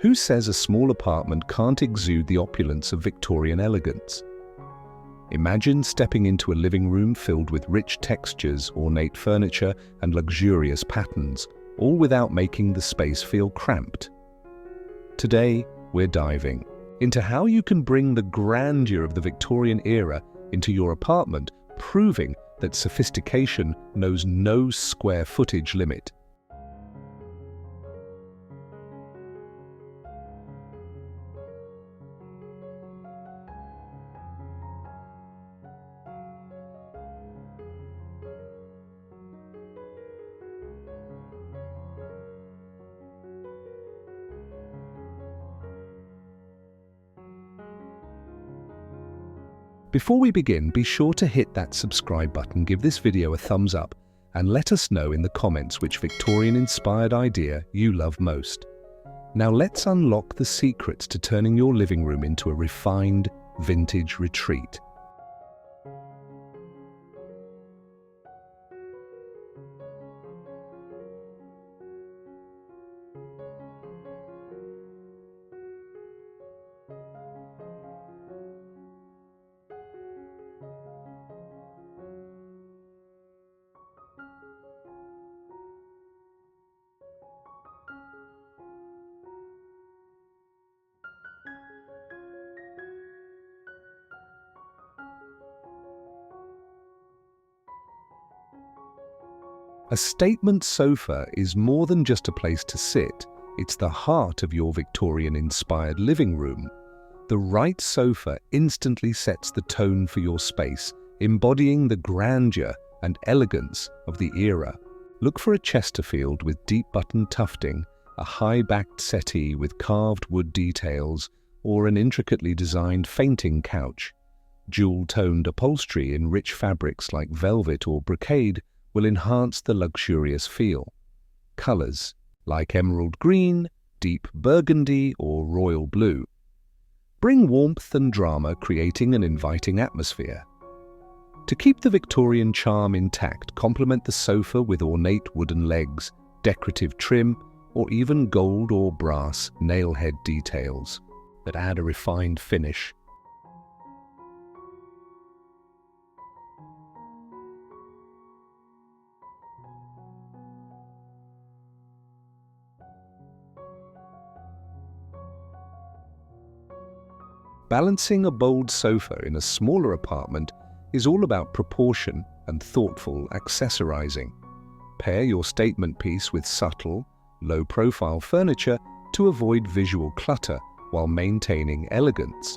Who says a small apartment can't exude the opulence of Victorian elegance? Imagine stepping into a living room filled with rich textures, ornate furniture, and luxurious patterns, all without making the space feel cramped. Today, we're diving into how you can bring the grandeur of the Victorian era into your apartment, proving that sophistication knows no square footage limit. Before we begin, be sure to hit that subscribe button, give this video a thumbs up, and let us know in the comments which Victorian-inspired idea you love most. Now let's unlock the secrets to turning your living room into a refined, vintage retreat. A statement sofa is more than just a place to sit, it's the heart of your Victorian-inspired living room. The right sofa instantly sets the tone for your space, embodying the grandeur and elegance of the era. Look for a Chesterfield with deep button tufting, a high-backed settee with carved wood details, or an intricately designed fainting couch. Jewel-toned upholstery in rich fabrics like velvet or brocade will enhance the luxurious feel. Colors like emerald green, deep burgundy, or royal blue bring warmth and drama, creating an inviting atmosphere. To keep the Victorian charm intact, complement the sofa with ornate wooden legs, decorative trim, or even gold or brass nailhead details that add a refined finish. Balancing a bold sofa in a smaller apartment is all about proportion and thoughtful accessorizing. Pair your statement piece with subtle, low-profile furniture to avoid visual clutter while maintaining elegance.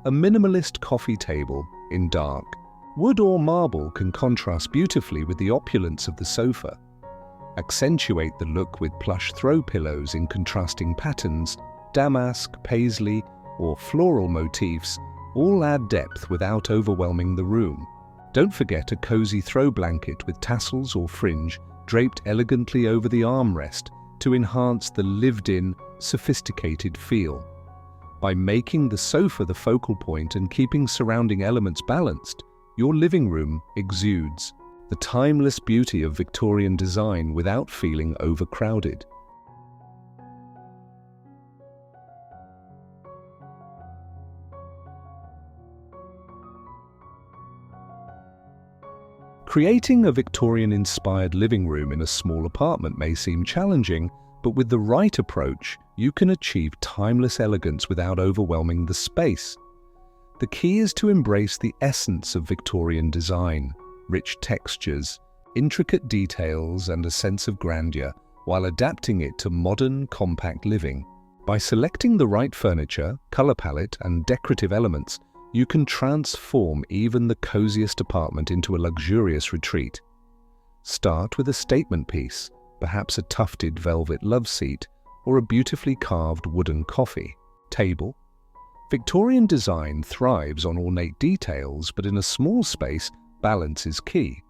A minimalist coffee table in dark wood or marble can contrast beautifully with the opulence of the sofa. Accentuate the look with plush throw pillows in contrasting patterns, damask, paisley, or floral motifs all add depth without overwhelming the room. Don't forget a cozy throw blanket with tassels or fringe draped elegantly over the armrest to enhance the lived-in, sophisticated feel. By making the sofa the focal point and keeping surrounding elements balanced, your living room exudes the timeless beauty of Victorian design without feeling overcrowded. Creating a Victorian-inspired living room in a small apartment may seem challenging, but with the right approach, you can achieve timeless elegance without overwhelming the space. The key is to embrace the essence of Victorian design, rich textures, intricate details, and a sense of grandeur, while adapting it to modern, compact living. By selecting the right furniture, color palette, and decorative elements, you can transform even the coziest apartment into a luxurious retreat. Start with a statement piece, perhaps a tufted velvet love seat or a beautifully carved wooden coffee table. Victorian design thrives on ornate details, but in a small space, balance is key.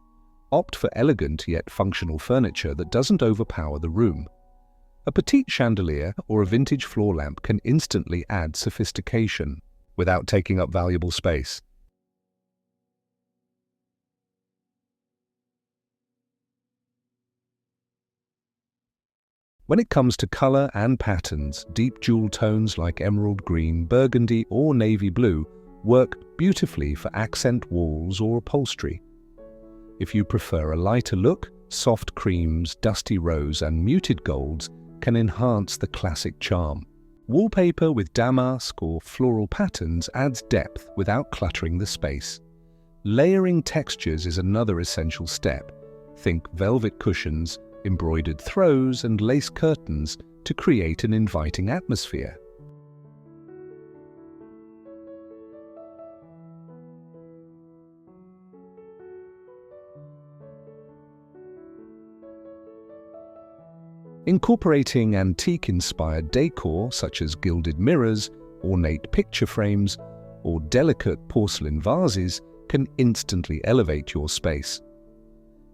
Opt for elegant yet functional furniture that doesn't overpower the room. A petite chandelier or a vintage floor lamp can instantly add sophistication without taking up valuable space. When it comes to color and patterns, deep jewel tones like emerald green, burgundy, or navy blue work beautifully for accent walls or upholstery. If you prefer a lighter look, soft creams, dusty rose, and muted golds can enhance the classic charm. Wallpaper with damask or floral patterns adds depth without cluttering the space. Layering textures is another essential step. Think velvet cushions, embroidered throws, and lace curtains to create an inviting atmosphere. Incorporating antique-inspired decor such as gilded mirrors, ornate picture frames, or delicate porcelain vases can instantly elevate your space.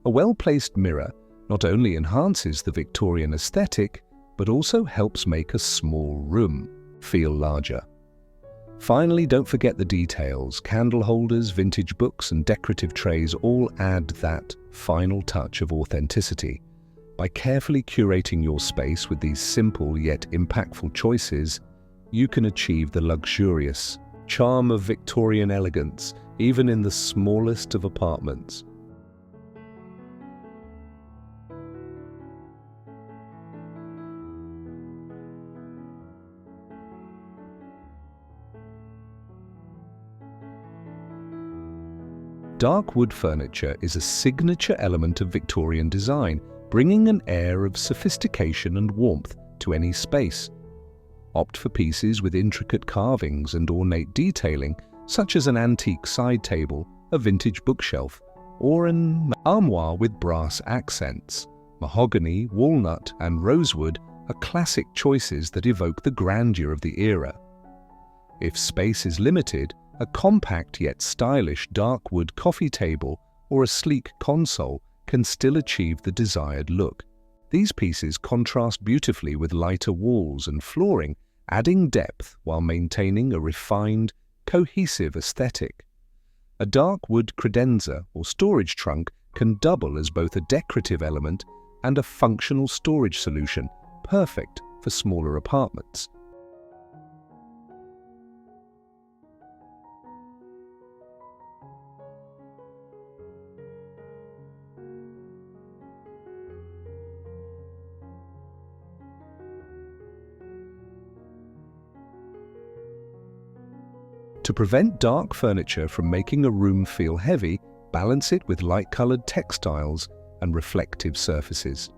A well-placed mirror not only enhances the Victorian aesthetic, but also helps make a small room feel larger. Finally, don't forget the details. Candle holders, vintage books, and decorative trays all add that final touch of authenticity. By carefully curating your space with these simple yet impactful choices, you can achieve the luxurious charm of Victorian elegance, even in the smallest of apartments. Dark wood furniture is a signature element of Victorian design, bringing an air of sophistication and warmth to any space. Opt for pieces with intricate carvings and ornate detailing, such as an antique side table, a vintage bookshelf, or an armoire with brass accents. Mahogany, walnut, and rosewood are classic choices that evoke the grandeur of the era. If space is limited, a compact yet stylish dark wood coffee table or a sleek console can still achieve the desired look. These pieces contrast beautifully with lighter walls and flooring, adding depth while maintaining a refined, cohesive aesthetic. A dark wood credenza or storage trunk can double as both a decorative element and a functional storage solution, perfect for smaller apartments. To prevent dark furniture from making a room feel heavy, balance it with light-colored textiles and reflective surfaces.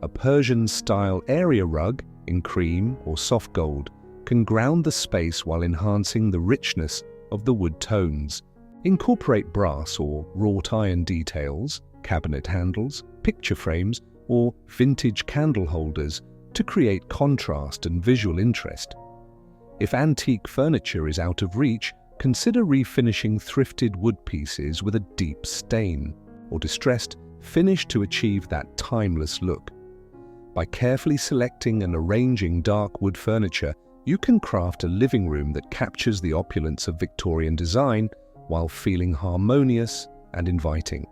A Persian-style area rug in cream or soft gold can ground the space while enhancing the richness of the wood tones. Incorporate brass or wrought iron details, cabinet handles, picture frames, or vintage candle holders to create contrast and visual interest. If antique furniture is out of reach, consider refinishing thrifted wood pieces with a deep stain or distressed finish to achieve that timeless look. By carefully selecting and arranging dark wood furniture, you can craft a living room that captures the opulence of Victorian design while feeling harmonious and inviting.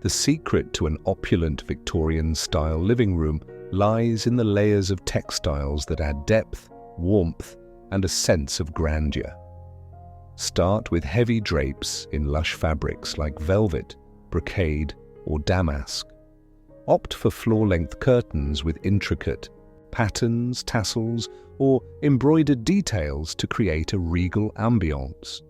The secret to an opulent Victorian-style living room lies in the layers of textiles that add depth, warmth, and a sense of grandeur. Start with heavy drapes in lush fabrics like velvet, brocade, or damask. Opt for floor-length curtains with intricate patterns, tassels, or embroidered details to create a regal ambiance.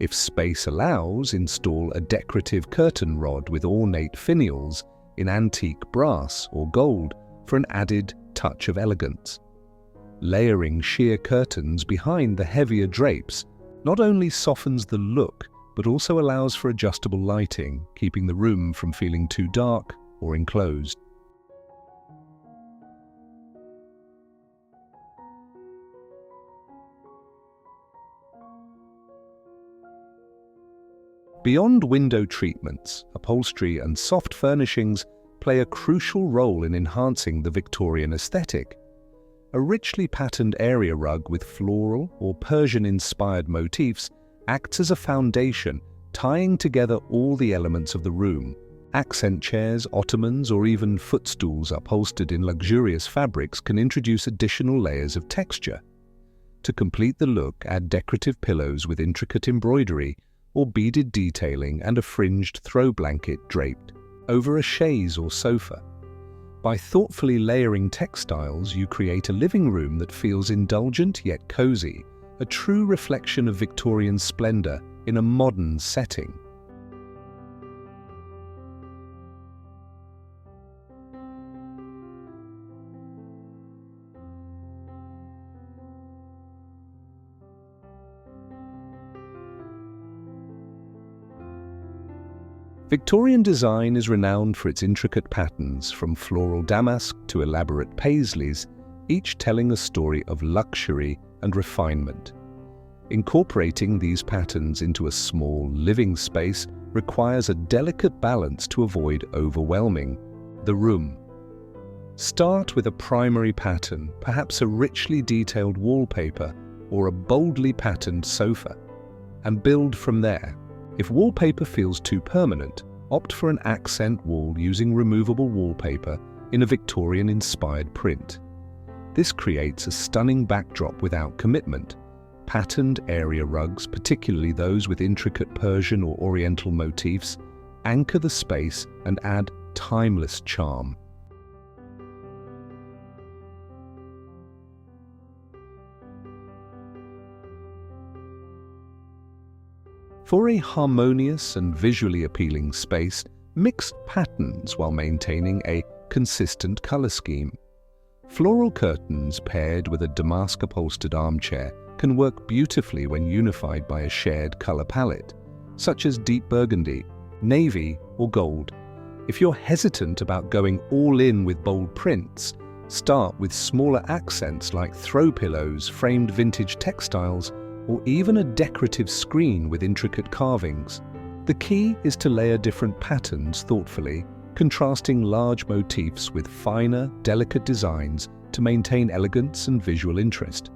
If space allows, install a decorative curtain rod with ornate finials in antique brass or gold for an added touch of elegance. Layering sheer curtains behind the heavier drapes not only softens the look, but also allows for adjustable lighting, keeping the room from feeling too dark or enclosed. Beyond window treatments, upholstery and soft furnishings play a crucial role in enhancing the Victorian aesthetic. A richly patterned area rug with floral or Persian-inspired motifs acts as a foundation, tying together all the elements of the room. Accent chairs, ottomans, or even footstools upholstered in luxurious fabrics can introduce additional layers of texture. To complete the look, add decorative pillows with intricate embroidery or beaded detailing and a fringed throw blanket draped over a chaise or sofa. By thoughtfully layering textiles, you create a living room that feels indulgent yet cozy, a true reflection of Victorian splendor in a modern setting. Victorian design is renowned for its intricate patterns, from floral damask to elaborate paisleys, each telling a story of luxury and refinement. Incorporating these patterns into a small living space requires a delicate balance to avoid overwhelming the room. Start with a primary pattern, perhaps a richly detailed wallpaper or a boldly patterned sofa, and build from there. If wallpaper feels too permanent, opt for an accent wall using removable wallpaper in a Victorian-inspired print. This creates a stunning backdrop without commitment. Patterned area rugs, particularly those with intricate Persian or Oriental motifs, anchor the space and add timeless charm. For a harmonious and visually appealing space, mix patterns while maintaining a consistent color scheme. Floral curtains paired with a damask upholstered armchair can work beautifully when unified by a shared color palette, such as deep burgundy, navy, or gold. If you're hesitant about going all in with bold prints, start with smaller accents like throw pillows, framed vintage textiles, or even a decorative screen with intricate carvings. The key is to layer different patterns thoughtfully, contrasting large motifs with finer, delicate designs to maintain elegance and visual interest.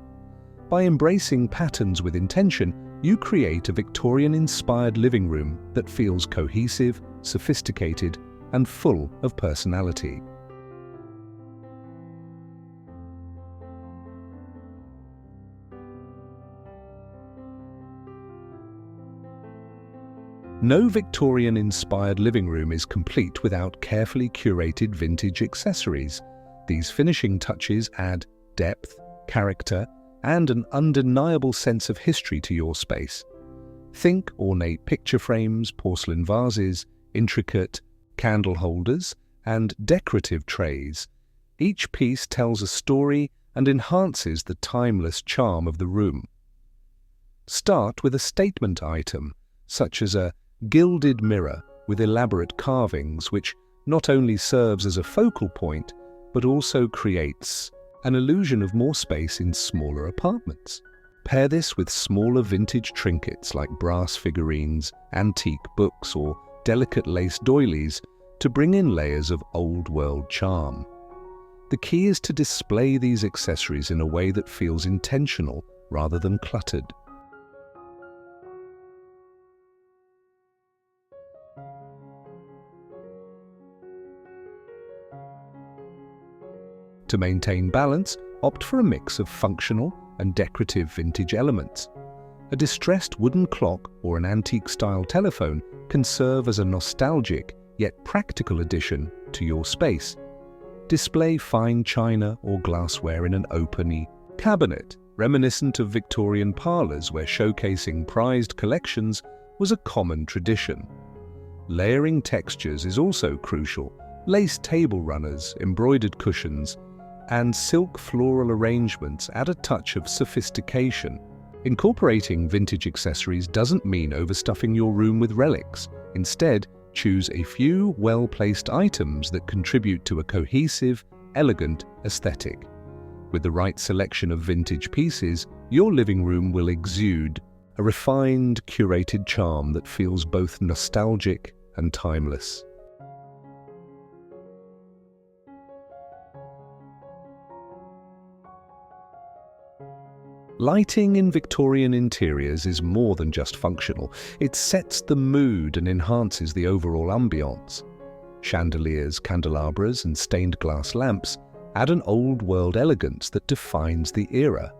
By embracing patterns with intention, you create a Victorian-inspired living room that feels cohesive, sophisticated, and full of personality. No Victorian-inspired living room is complete without carefully curated vintage accessories. These finishing touches add depth, character, and an undeniable sense of history to your space. Think ornate picture frames, porcelain vases, intricate candle holders, and decorative trays. Each piece tells a story and enhances the timeless charm of the room. Start with a statement item, such as a gilded mirror with elaborate carvings, which not only serves as a focal point, but also creates an illusion of more space in smaller apartments. Pair this with smaller vintage trinkets like brass figurines, antique books, or delicate lace doilies to bring in layers of old-world charm. The key is to display these accessories in a way that feels intentional rather than cluttered. To maintain balance, opt for a mix of functional and decorative vintage elements. A distressed wooden clock or an antique-style telephone can serve as a nostalgic yet practical addition to your space. Display fine china or glassware in an open cabinet, reminiscent of Victorian parlours where showcasing prized collections was a common tradition. Layering textures is also crucial. Lace table runners, embroidered cushions, and silk floral arrangements add a touch of sophistication. Incorporating vintage accessories doesn't mean overstuffing your room with relics. Instead, choose a few well-placed items that contribute to a cohesive, elegant aesthetic. With the right selection of vintage pieces, your living room will exude a refined, curated charm that feels both nostalgic and timeless. Lighting in Victorian interiors is more than just functional. It sets the mood and enhances the overall ambiance. Chandeliers, candelabras, and stained glass lamps add an old-world elegance that defines the era.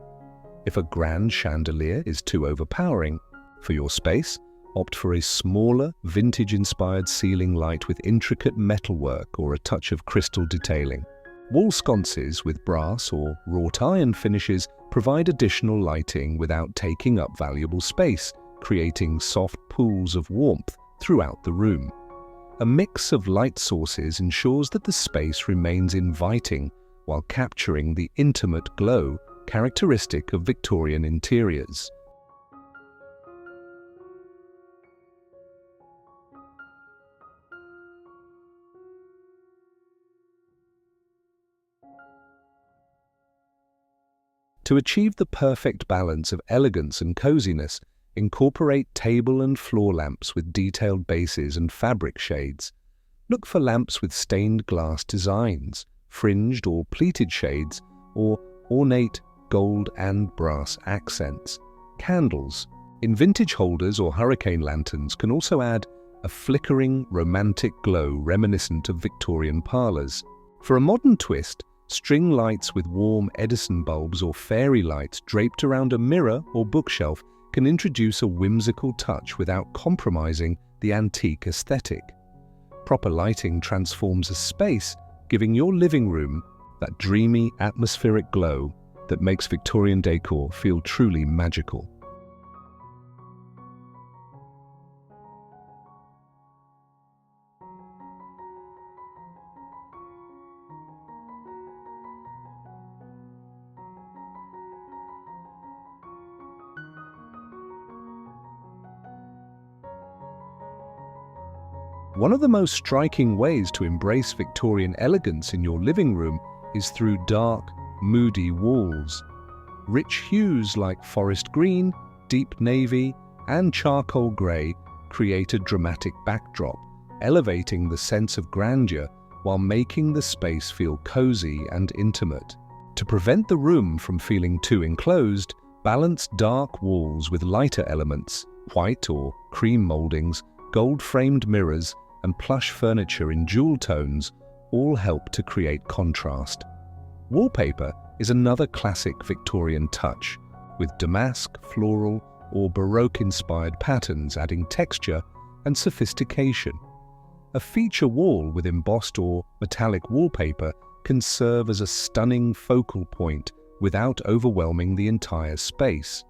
If a grand chandelier is too overpowering for your space, opt for a smaller, vintage-inspired ceiling light with intricate metalwork or a touch of crystal detailing. Wall sconces with brass or wrought iron finishes provide additional lighting without taking up valuable space, creating soft pools of warmth throughout the room. A mix of light sources ensures that the space remains inviting while capturing the intimate glow characteristic of Victorian interiors. To achieve the perfect balance of elegance and coziness, incorporate table and floor lamps with detailed bases and fabric shades. Look for lamps with stained glass designs, fringed or pleated shades, or ornate gold and brass accents. Candles in vintage holders or hurricane lanterns can also add a flickering, romantic glow reminiscent of Victorian parlours. For a modern twist, string lights with warm Edison bulbs or fairy lights draped around a mirror or bookshelf can introduce a whimsical touch without compromising the antique aesthetic. Proper lighting transforms a space, giving your living room that dreamy, atmospheric glow that makes Victorian decor feel truly magical. One of the most striking ways to embrace Victorian elegance in your living room is through dark, moody walls. Rich hues like forest green, deep navy, and charcoal grey create a dramatic backdrop, elevating the sense of grandeur while making the space feel cozy and intimate. To prevent the room from feeling too enclosed, balance dark walls with lighter elements, white or cream mouldings, gold-framed mirrors, and plush furniture in jewel tones all help to create contrast. Wallpaper is another classic Victorian touch, with damask, floral, or Baroque-inspired patterns adding texture and sophistication. A feature wall with embossed or metallic wallpaper can serve as a stunning focal point without overwhelming the entire space.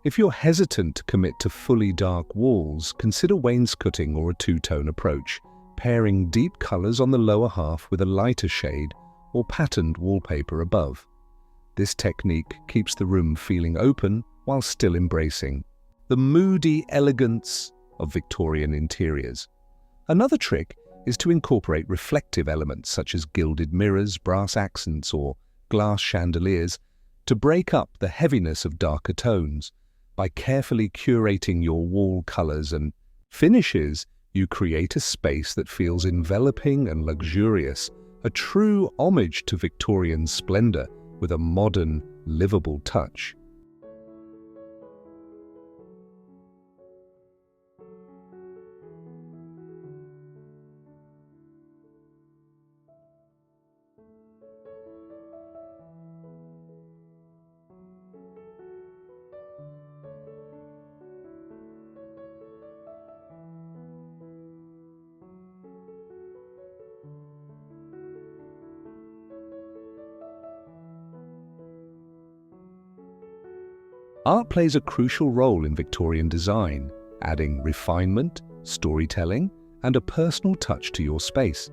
If you're hesitant to commit to fully dark walls, consider wainscoting or a two-tone approach, pairing deep colors on the lower half with a lighter shade or patterned wallpaper above. This technique keeps the room feeling open while still embracing the moody elegance of Victorian interiors. Another trick is to incorporate reflective elements such as gilded mirrors, brass accents, or glass chandeliers to break up the heaviness of darker tones. By carefully curating your wall colors and finishes, you create a space that feels enveloping and luxurious, a true homage to Victorian splendor with a modern, livable touch. Art plays a crucial role in Victorian design, adding refinement, storytelling, and a personal touch to your space.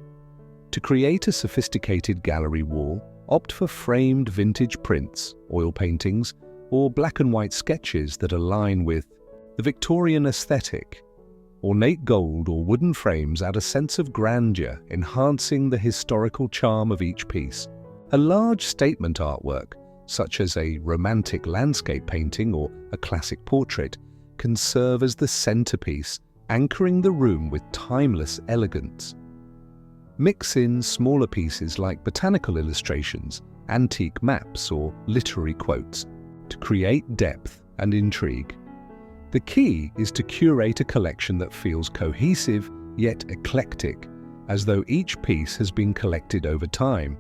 To create a sophisticated gallery wall, opt for framed vintage prints, oil paintings, or black and white sketches that align with the Victorian aesthetic. Ornate gold or wooden frames add a sense of grandeur, enhancing the historical charm of each piece. A large statement artwork, such as a romantic landscape painting or a classic portrait, can serve as the centerpiece, anchoring the room with timeless elegance. Mix in smaller pieces like botanical illustrations, antique maps, or literary quotes to create depth and intrigue. The key is to curate a collection that feels cohesive yet eclectic, as though each piece has been collected over time.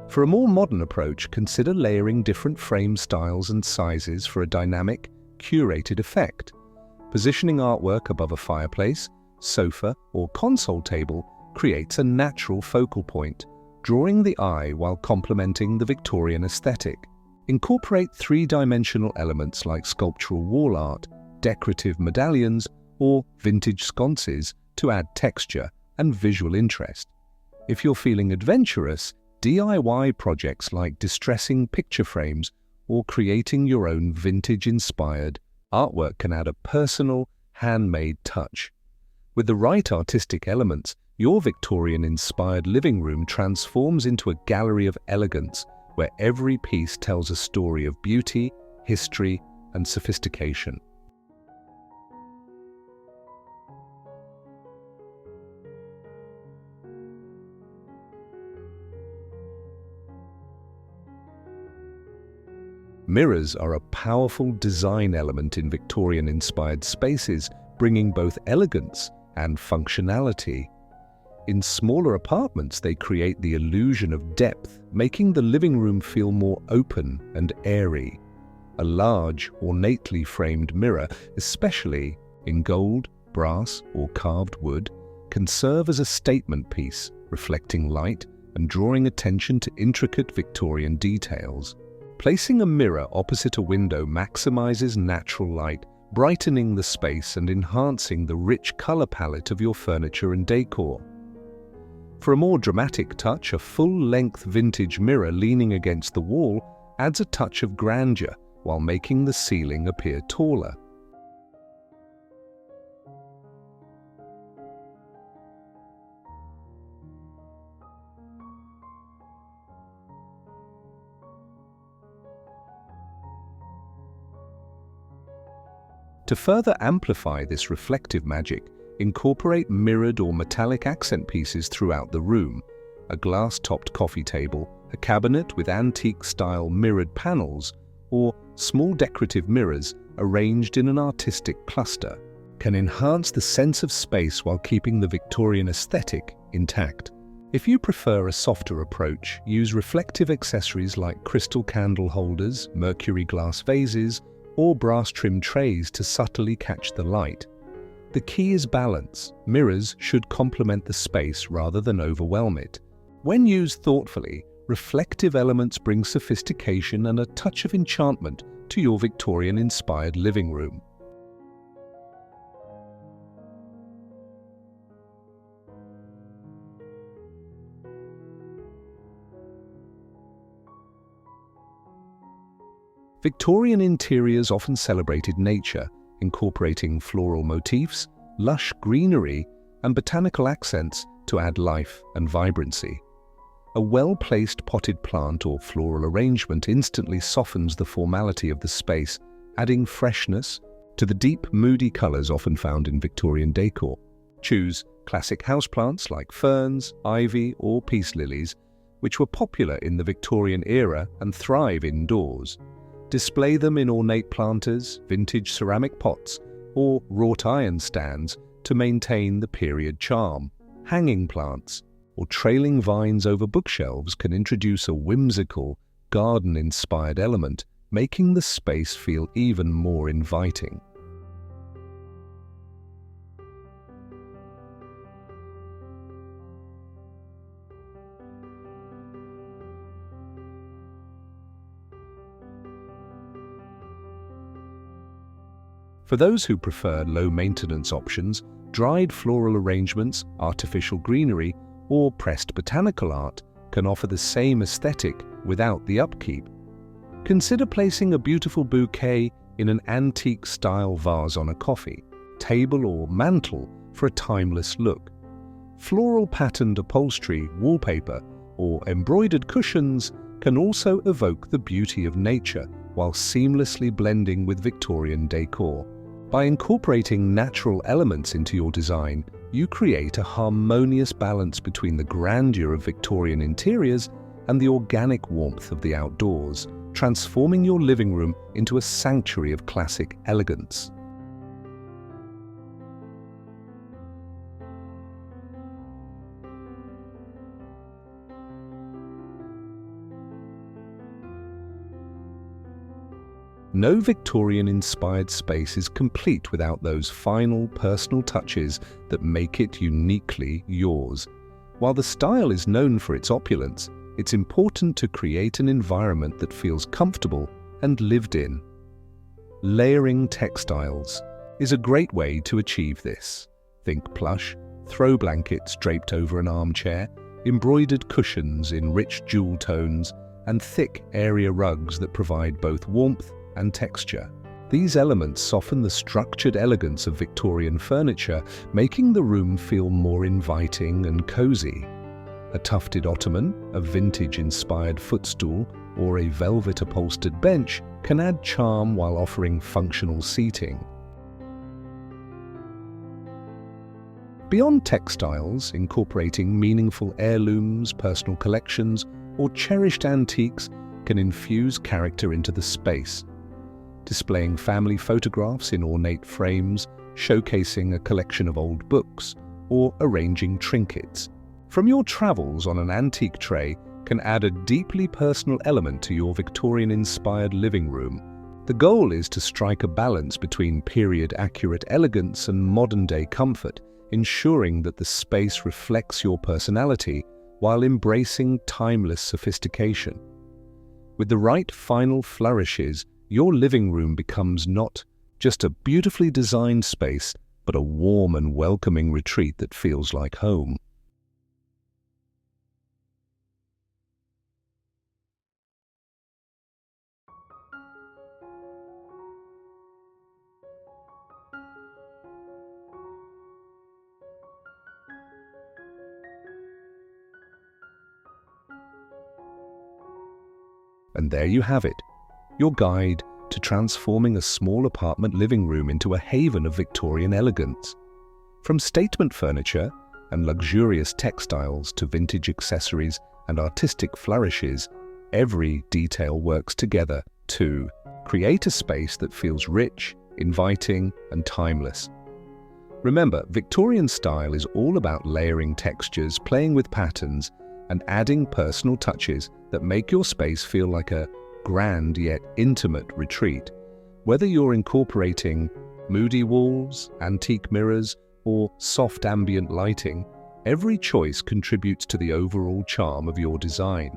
For a more modern approach, consider layering different frame styles and sizes for a dynamic, curated effect. Positioning artwork above a fireplace, sofa, or console table creates a natural focal point, drawing the eye while complementing the Victorian aesthetic. Incorporate three-dimensional elements like sculptural wall art, decorative medallions, or vintage sconces to add texture and visual interest. If you're feeling adventurous, DIY projects like distressing picture frames or creating your own vintage-inspired artwork can add a personal, handmade touch. With the right artistic elements, your Victorian-inspired living room transforms into a gallery of elegance where every piece tells a story of beauty, history, and sophistication. Mirrors are a powerful design element in Victorian-inspired spaces, bringing both elegance and functionality. In smaller apartments, they create the illusion of depth, making the living room feel more open and airy. A large, ornately framed mirror, especially in gold, brass, or carved wood, can serve as a statement piece, reflecting light and drawing attention to intricate Victorian details. Placing a mirror opposite a window maximizes natural light, brightening the space and enhancing the rich color palette of your furniture and decor. For a more dramatic touch, a full-length vintage mirror leaning against the wall adds a touch of grandeur while making the ceiling appear taller. To further amplify this reflective magic, incorporate mirrored or metallic accent pieces throughout the room. A glass-topped coffee table, a cabinet with antique-style mirrored panels, or small decorative mirrors arranged in an artistic cluster can enhance the sense of space while keeping the Victorian aesthetic intact. If you prefer a softer approach, use reflective accessories like crystal candle holders, mercury glass vases, or brass-trimmed trays to subtly catch the light. The key is balance. Mirrors should complement the space rather than overwhelm it. When used thoughtfully, reflective elements bring sophistication and a touch of enchantment to your Victorian-inspired living room. Victorian interiors often celebrated nature, incorporating floral motifs, lush greenery, and botanical accents to add life and vibrancy. A well-placed potted plant or floral arrangement instantly softens the formality of the space, adding freshness to the deep, moody colors often found in Victorian decor. Choose classic houseplants like ferns, ivy, or peace lilies, which were popular in the Victorian era and thrive indoors. Display them in ornate planters, vintage ceramic pots, or wrought iron stands to maintain the period charm. Hanging plants or trailing vines over bookshelves can introduce a whimsical, garden-inspired element, making the space feel even more inviting. For those who prefer low-maintenance options, Dried floral arrangements, artificial greenery, or pressed botanical art can offer the same aesthetic without the upkeep. Consider placing a beautiful bouquet in an antique-style vase on a coffee table or mantel for a timeless look. Floral patterned upholstery, wallpaper, or embroidered cushions can also evoke the beauty of nature while seamlessly blending with Victorian decor. By incorporating natural elements into your design, you create a harmonious balance between the grandeur of Victorian interiors and the organic warmth of the outdoors, transforming your living room into a sanctuary of classic elegance. No Victorian-inspired space is complete without those final personal touches that make it uniquely yours. While the style is known for its opulence, it's important to create an environment that feels comfortable and lived in. Layering textiles is a great way to achieve this. Think plush, throw blankets draped over an armchair, embroidered cushions in rich jewel tones, and thick area rugs that provide both warmth and texture. These elements soften the structured elegance of Victorian furniture, making the room feel more inviting and cozy. A tufted ottoman, a vintage-inspired footstool, or a velvet-upholstered bench can add charm while offering functional seating. Beyond textiles, incorporating meaningful heirlooms, personal collections, or cherished antiques can infuse character into the space. Displaying family photographs in ornate frames, showcasing a collection of old books, or arranging trinkets from your travels on an antique tray can add a deeply personal element to your Victorian-inspired living room. The goal is to strike a balance between period-accurate elegance and modern-day comfort, ensuring that the space reflects your personality while embracing timeless sophistication. With the right final flourishes, your living room becomes not just a beautifully designed space, but a warm and welcoming retreat that feels like home. And there you have it, your guide to transforming a small apartment living room into a haven of Victorian elegance. From statement furniture and luxurious textiles to vintage accessories and artistic flourishes, every detail works together to create a space that feels rich, inviting, and timeless. Remember, Victorian style is all about layering textures, playing with patterns, and adding personal touches that make your space feel like a grand yet intimate retreat. Whether you're incorporating moody walls, antique mirrors, or soft ambient lighting, every choice contributes to the overall charm of your design.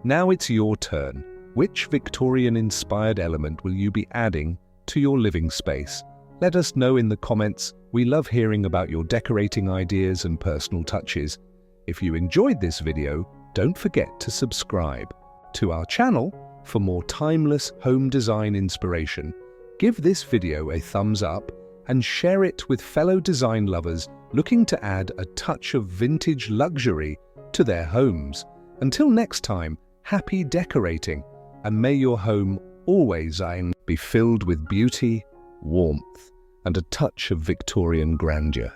Now it's your turn. Which Victorian-inspired element will you be adding to your living space? Let us know in the comments. We love hearing about your decorating ideas and personal touches. If you enjoyed this video, don't forget to subscribe to our channel for more timeless home design inspiration. Give this video a thumbs up and share it with fellow design lovers looking to add a touch of vintage luxury to their homes. Until next time, happy decorating, and may your home always be filled with beauty, warmth, and a touch of Victorian grandeur.